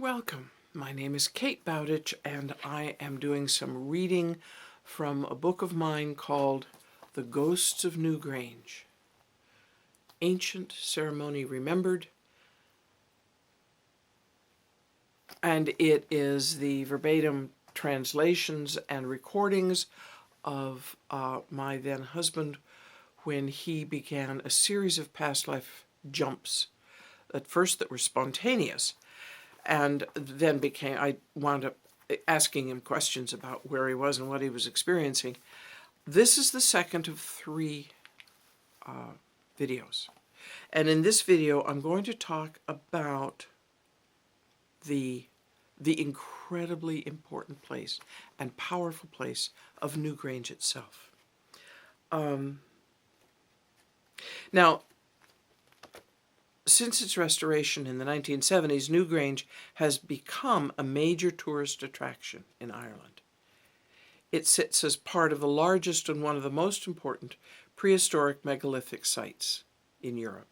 Welcome. My name is Kate Bowditch, and I am doing some reading from a book of mine called The Ghosts of Newgrange, Ancient Ceremony Remembered, and it is the verbatim translations and recordings of my then husband when he began a series of past life jumps, at first that were spontaneous, and then I wound up asking him questions about where he was and what he was experiencing. This is the second of three videos. And in this video, I'm going to talk about the incredibly important place and powerful place of Newgrange itself. Now, since its restoration in the 1970s, Newgrange has become a major tourist attraction in Ireland. It sits as part of the largest and one of the most important prehistoric megalithic sites in Europe.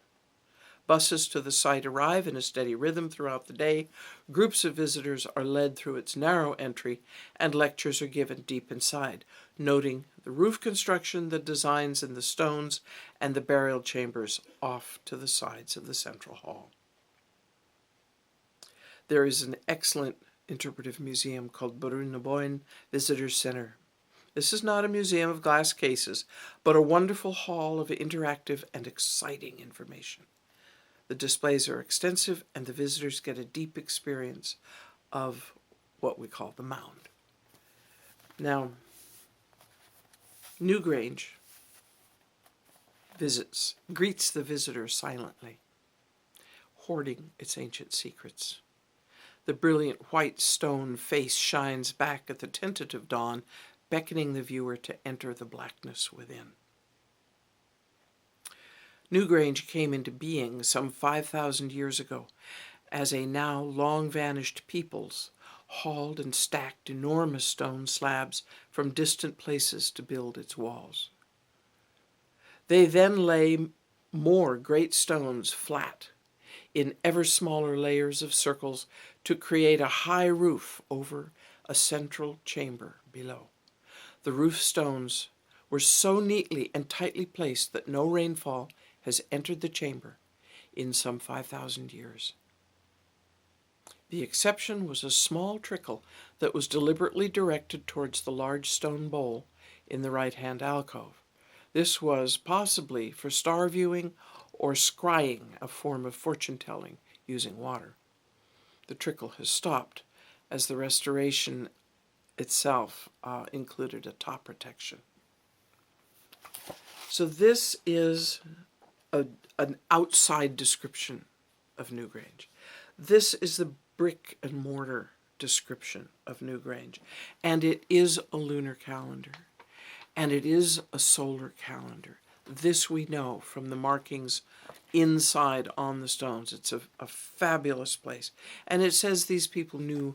Buses to the site arrive in a steady rhythm throughout the day. Groups of visitors are led through its narrow entry, and lectures are given deep inside, noting the roof construction, the designs in the stones, and the burial chambers off to the sides of the central hall. There is an excellent interpretive museum called Brunnaboyne Visitors Centre. This is not a museum of glass cases, but a wonderful hall of interactive and exciting information. The displays are extensive, and the visitors get a deep experience of what we call the mound. Now, Newgrange greets the visitor silently, hoarding its ancient secrets. The brilliant white stone face shines back at the tentative dawn, beckoning the viewer to enter the blackness within. Newgrange came into being some 5,000 years ago as a now long-vanished peoples hauled and stacked enormous stone slabs from distant places to build its walls. They then lay more great stones flat in ever smaller layers of circles to create a high roof over a central chamber below. The roof stones were so neatly and tightly placed that no rainfall has entered the chamber in some 5,000 years. The exception was a small trickle that was deliberately directed towards the large stone bowl in the right-hand alcove. This was possibly for star viewing or scrying, a form of fortune-telling using water. The trickle has stopped as the restoration itself included a top protection. So this is an outside description of Newgrange. This is the brick and mortar description of Newgrange, and it is a lunar calendar, and it is a solar calendar. This we know from the markings inside on the stones. It's a fabulous place, and it says these people knew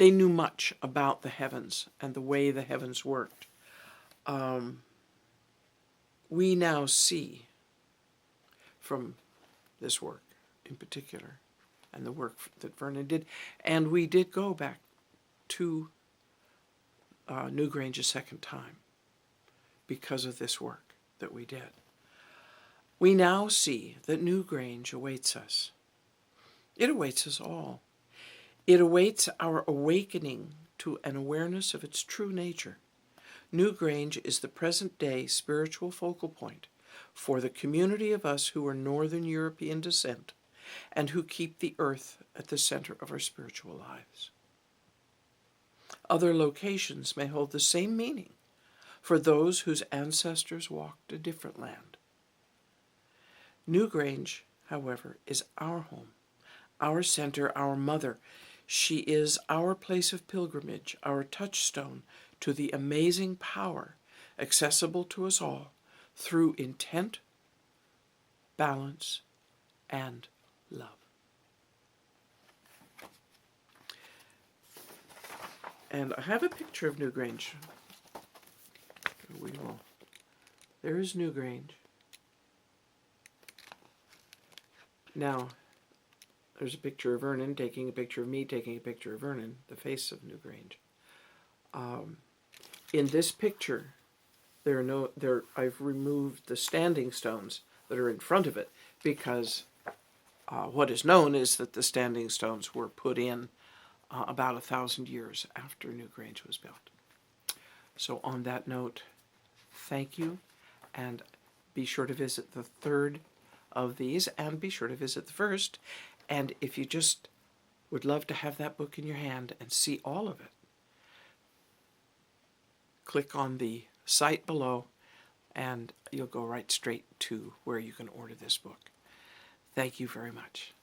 much about the heavens and the way the heavens worked. We now see from this work in particular, and the work that Vernon did, and we did go back to Newgrange a second time because of this work that we did. We now see that Newgrange awaits us. It awaits us all. It awaits our awakening to an awareness of its true nature. Newgrange is the present-day spiritual focal point for the community of us who are Northern European descent and who keep the earth at the center of our spiritual lives. Other locations may hold the same meaning for those whose ancestors walked a different land. Newgrange, however, is our home, our center, our mother. She is our place of pilgrimage, our touchstone to the amazing power accessible to us all through intent, balance, and love. And I have a picture of Newgrange. There is Newgrange. Now, There's a picture of Vernon taking a picture of me taking a picture of Vernon, the face of Newgrange. In this picture, I've removed the standing stones that are in front of it because what is known is that the standing stones were put in about 1,000 years after Newgrange was built. So on that note, thank you, and be sure to visit the third of these, and be sure to visit the first. And if you just would love to have that book in your hand and see all of it, click on the site below and you'll go right straight to where you can order this book. Thank you very much.